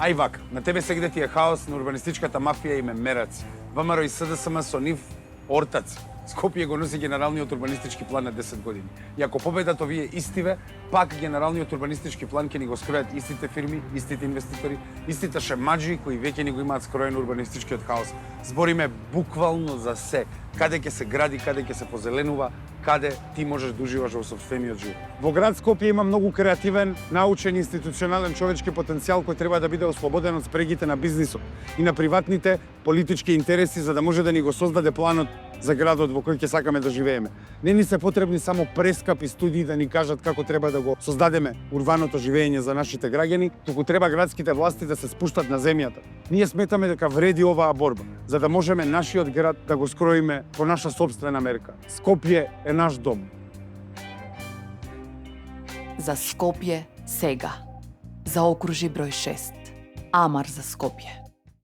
Ај вака, на тебе сегде ти е хаос, на урбанистичката мафија им е мерац. ВМРО и СДСМ со нив ортац. Скопје го носи генералниот урбанистички план на 10 години. И ако победат овие истиве, пак генералниот урбанистички план ќе ни го скројат истите фирми, истите инвеститори, истите шемаџи кои веќе ни го имаат скроен урбанистичкиот хаос. Збориме буквално за се. Каде ќе се гради, каде ќе се позеленува, каде ти можеш да уживаш во сопствениот живот. Во град Скопје има многу креативен, научен, институционален човечки потенцијал кој треба да биде ослободен од спрегите на бизнисот и на приватните политички интереси за да може да ни го создаде планот за градот во кој ќе сакаме да живееме. Не ни се потребни само прескапи студии да ни кажат како треба да го создадеме урбаното живење за нашите граѓани, туку треба градските власти да се спуштат на земјата. Ние сметаме дека вреди оваа борба, за да можеме нашиот град да го скроиме по наша собствена мерка. Скопје е наш дом. За Скопје сега. За окружи број 6. Амар за Скопје.